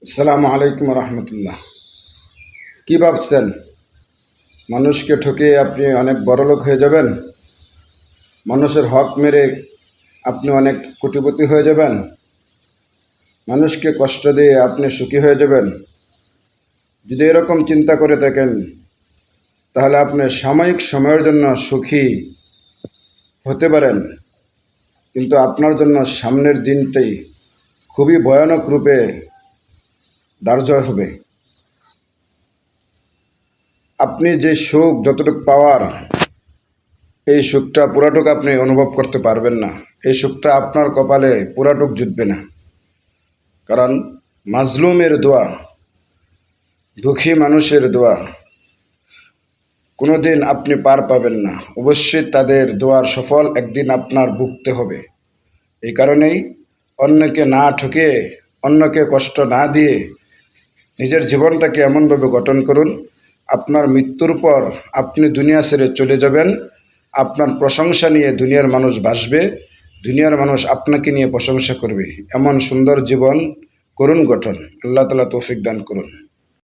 আসসালামু আলাইকুম রহমতুল্লাহ। কী ভাবছেন মানুষকে ঠকিয়ে আপনি অনেক বড়লোক হয়ে যাবেন? মানুষের হক মেরে আপনি অনেক কোটিপতি হয়ে যাবেন? মানুষকে কষ্ট দিয়ে আপনি সুখী হয়ে যাবেন? যদি এরকম চিন্তা করে থাকেন তাহলে আপনি সাময়িক সময়ের জন্য সুখী হতে পারেন, কিন্তু আপনার জন্য সামনের দিনটি খুবই ভয়ানক রূপে ধার্য হবে। আপনি যে সুখ যতটুকু পাওয়ার, এই সুখটা পুরাটুক আপনি অনুভব করতে পারবেন না। এই সুখটা আপনার কপালে পুরাটুক জুটবে না, কারণ মাজলুমের দোয়া, দুঃখী মানুষের দোয়া কোনো দিন আপনি পার পাবেন না। অবশ্যই তাদের দোয়ার সফল একদিন আপনার ভুগতে হবে। এই কারণেই অন্যকে না ঠকিয়ে, অন্যকে কষ্ট না দিয়ে নিজের জীবনটাকে এমনভাবে গঠন করুন, আপনার মৃত্যুর পর আপনি দুনিয়া ছেড়ে চলে যাবেন, আপনার প্রশংসা নিয়ে দুনিয়ার মানুষ ভাসবে, দুনিয়ার মানুষ আপনাকে নিয়ে প্রশংসা করবে। এমন সুন্দর জীবন করুন গঠন। আল্লাহ তাআলা তৌফিক দান করুন।